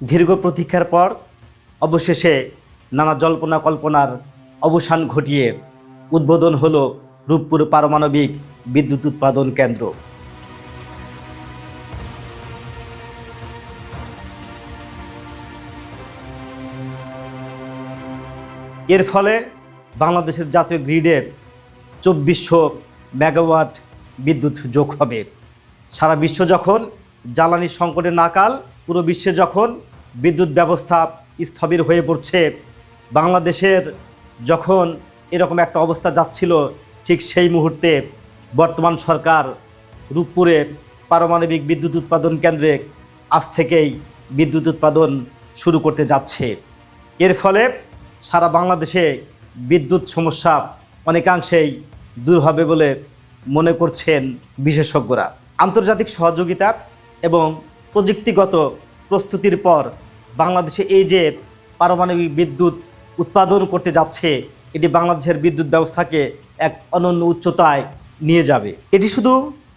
দীর্ঘ প্রতীক্ষার পর অবশেষে নানা জল্পনা কল্পনার অবসান ঘটিয়ে উদ্বোধন হলো রূপপুর পারমাণবিক বিদ্যুৎ উৎপাদন কেন্দ্র। এর ফলে বাংলাদেশের জাতীয় গ্রিডে 2400 মেগাওয়াট বিদ্যুৎ যোগ হবে। সারা বিশ্ব যখন জ্বালানি সংকটে নাকাল, পুরো বিশ্বে যখন বিদ্যুৎ ব্যবস্থা স্থবির হয়ে পড়ছে, বাংলাদেশের যখন এরকম একটা অবস্থা যাচ্ছিল, ঠিক সেই মুহূর্তে বর্তমান সরকার রূপপুরে পারমাণবিক বিদ্যুৎ উৎপাদন কেন্দ্রে আজ থেকেই বিদ্যুৎ উৎপাদন শুরু করতে যাচ্ছে। এর ফলে সারা বাংলাদেশে বিদ্যুৎ সমস্যা অনেকাংশেই দূর হবে বলে মনে করছেন বিশেষজ্ঞরা। আন্তর্জাতিক সহযোগিতা এবং প্রযুক্তিগত প্রস্তুতির পর বাংলাদেশে এই যে পারমাণবিক বিদ্যুৎ উৎপাদন করতে যাচ্ছে, এটি বাংলাদেশের বিদ্যুৎ ব্যবস্থাকে এক অনন্য উচ্চতায় নিয়ে যাবে। এটি শুধু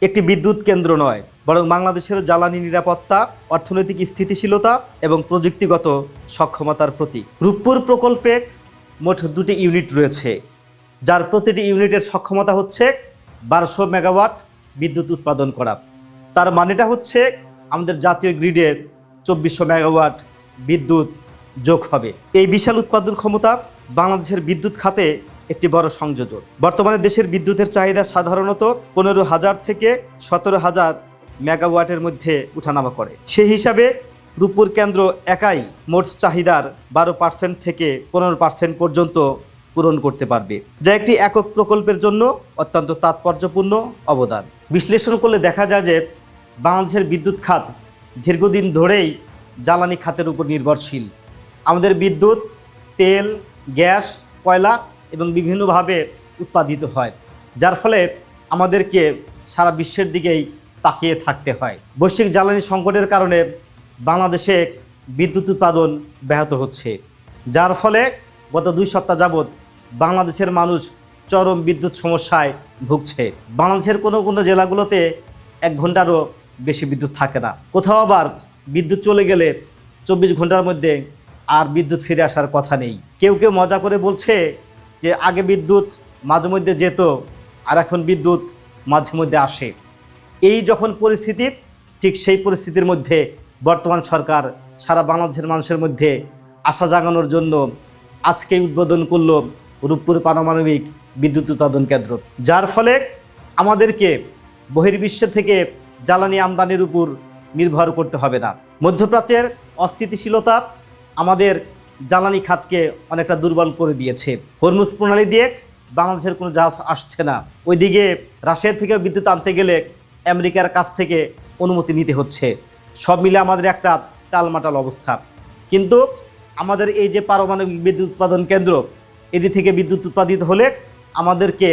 একটি বিদ্যুৎ কেন্দ্র নয়, বরং বাংলাদেশের জ্বালানি নিরাপত্তা, অর্থনৈতিক স্থিতিশীলতা এবং প্রযুক্তিগত সক্ষমতার প্রতীক। রূপপুর প্রকল্পে মোট 2টি ইউনিট রয়েছে, যার প্রতিটি ইউনিটের সক্ষমতা হচ্ছে 1200 মেগাওয়াট বিদ্যুৎ উৎপাদন করা। তার মানেটা হচ্ছে আমাদের জাতীয় গ্রিডে 2400 মেগাওয়াট বিদ্যুৎ যোগ হবে। এই বিশাল উৎপাদন ক্ষমতা বাংলাদেশের বিদ্যুৎ খাতে একটি বড় সংযোজন। বর্তমানে দেশের বিদ্যুতের চাহিদা সাধারণত 15,000 থেকে 17,000 মেগাওয়াটের মধ্যে উঠানামা করে। সেই হিসাবে রূপপুর কেন্দ্র একাই মোট চাহিদার 12% থেকে 15% পর্যন্ত পূরণ করতে পারবে, যা একটি একক প্রকল্পের জন্য অত্যন্ত তাৎপর্যপূর্ণ অবদান। বিশ্লেষণ করলে দেখা যায় যে বাংলাদেশের বিদ্যুৎ খাত দীর্ঘদিন ধরেই জ্বালানি খাতের উপর নির্ভরশীল। আমাদের বিদ্যুৎ তেল, গ্যাস, কয়লা এবং বিভিন্নভাবে উৎপাদিত হয়, যার ফলে আমাদেরকে সারা বিশ্বের দিকেই তাকিয়ে থাকতে হয়। বৈশ্বিক জ্বালানি সংকটের কারণে বাংলাদেশে বিদ্যুৎ উৎপাদন ব্যাহত হচ্ছে, যার ফলে গত 2 সপ্তাহ যাবৎ বাংলাদেশের মানুষ চরম বিদ্যুৎ সমস্যায় ভুগছে। বাংলাদেশের কোনো কোনো জেলাগুলোতে 1 ঘন্টারও বেশি বিদ্যুৎ থাকে না। কোথাও আবার বিদ্যুৎ চলে গেলে 24 ঘন্টার মধ্যে আর বিদ্যুৎ ফিরে আসার কথা নেই। কেউ কেউ মজা করে বলছে যে আগে বিদ্যুৎ মাঝে মধ্যে যেত, আর এখন বিদ্যুৎ মাঝে মধ্যে আসে। এই যখন পরিস্থিতি, ঠিক সেই পরিস্থিতির মধ্যে বর্তমান সরকার সারা বাংলাদেশের মানুষের মধ্যে আশা জাগানোর জন্য আজকেই উদ্বোধন করল রূপপুর পারমাণবিক বিদ্যুৎ উৎপাদন কেন্দ্র, যার ফলে আমাদেরকে বহির্বিশ্ব থেকে জ্বালানি আমদানির উপর নির্ভর করতে হবে না। মধ্যপ্রাচ্যের অস্থিতিশীলতা আমাদের জ্বালানি খাতকে অনেকটা দুর্বল করে দিয়েছে। হরমুজ প্রণালী দিয়ে বাংলাদেশের কোনো জাহাজ আসছে না। ওইদিকে রাশিয়া থেকে বিদ্যুৎ আনতে গেলে আমেরিকার কাছ থেকে অনুমতি নিতে হচ্ছে। সব মিলে আমাদের একটা টালমাটাল অবস্থা। কিন্তু আমাদের এই যে পারমাণবিক বিদ্যুৎ উৎপাদন কেন্দ্র, এটি থেকে বিদ্যুৎ উৎপাদিত হলে আমাদেরকে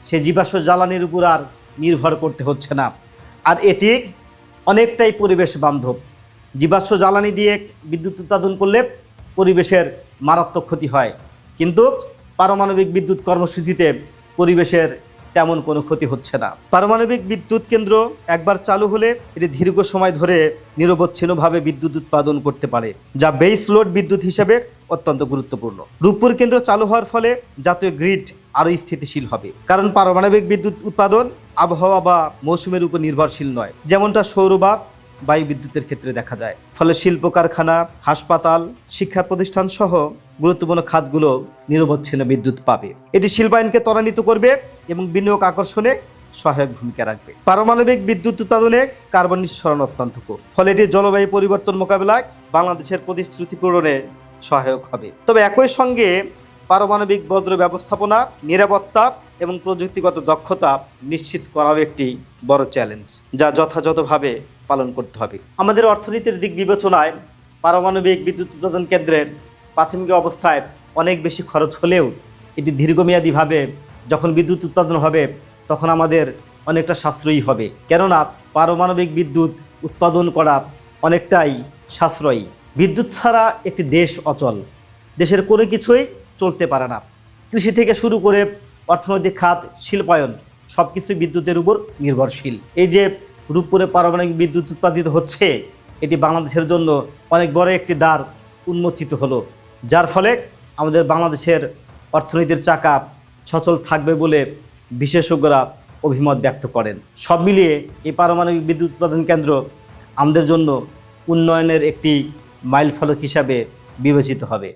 সে জীবাশ্ম জ্বালানির উপর আর নির্ভর করতে হচ্ছে না। আর এটি অনেকটাই পরিবেশ বান্ধব। জীবাশ্ম জ্বালানি দিয়ে বিদ্যুৎ উৎপাদন করলে পরিবেশের মারাত্মক ক্ষতি হয়, কিন্তু পারমাণবিক বিদ্যুৎ কর্মসূচিতে পরিবেশের তেমন কোনো ক্ষতি হচ্ছে না। পারমাণবিক বিদ্যুৎ কেন্দ্র একবার চালু হলে এটি দীর্ঘ সময় ধরে নিরবচ্ছিন্নভাবে বিদ্যুৎ উৎপাদন করতে পারে, যা বেস লোড বিদ্যুৎ হিসেবে অত্যন্ত গুরুত্বপূর্ণ। রূপপুর কেন্দ্র চালু হওয়ার ফলে জাতীয় গ্রিড আরও স্থিতিশীল হবে, কারণ পারমাণবিক বিদ্যুৎ উৎপাদন আবহাওয়া বা মৌসুমের উপর নির্ভরশীল নয়, যেমনটা সৌর বা বায়ু বিদ্যুতের ক্ষেত্রে দেখা যায়। ফলে শিল্প কারখানা, হাসপাতাল, শিক্ষা প্রতিষ্ঠান সহ গুরুত্বপূর্ণ খাতগুলো নিরবচ্ছিন্ন বিদ্যুৎ পাবে। এটি শিল্পায়নকে ত্বরান্বিত করবে এবং বিনিয়োগ আকর্ষণে সহায়ক ভূমিকা রাখবে। পারমাণবিক বিদ্যুৎ উৎপাদনে কার্বন নিঃসরণ অত্যন্ত কম, ফলে এটি জলবায়ু পরিবর্তন মোকাবেলায় বাংলাদেশের প্রতিশ্রুতি পূরণে সহায়ক হবে। তবে একই সঙ্গে পারমাণবিক বজ্র ব্যবস্থাপনা, নিরাপত্তা এবং প্রযুক্তিগত দক্ষতা নিশ্চিত করাও একটি বড় চ্যালেঞ্জ, যা যথাযথভাবে পালন করতে হবে। আমাদের অর্থনীতির দিক বিবেচনায় পারমাণবিক বিদ্যুৎ উৎপাদন কেন্দ্রের প্রাথমিক অবস্থায় অনেক বেশি খরচ হলেও এটি দীর্ঘমেয়াদীভাবে যখন বিদ্যুৎ উৎপাদন হবে তখন আমাদের অনেকটা সাশ্রয়ী হবে, কেননা পারমাণবিক বিদ্যুৎ উৎপাদন করা অনেকটাই সাশ্রয়ী। বিদ্যুৎ ছাড়া একটি দেশ অচল, দেশের কোনো কিছুই চলতে পারে না। কৃষি থেকে শুরু করে অর্থনৈতিক খাত, শিল্পায়ন সব কিছুই বিদ্যুতের উপর নির্ভরশীল। এই যে রূপপুরে পারমাণবিক বিদ্যুৎ উৎপাদিত হচ্ছে, এটি বাংলাদেশের জন্য অনেক বড় একটি দ্বার উন্মোচিত হলো, যার ফলে আমাদের বাংলাদেশের অর্থনীতির চাকা সচল থাকবে বলে বিশেষজ্ঞরা অভিমত ব্যক্ত করেন। সব মিলিয়ে এই পারমাণবিক বিদ্যুৎ উৎপাদন কেন্দ্র আমাদের জন্য উন্নয়নের একটি মাইলফলক হিসাবে বিবেচিত হবে।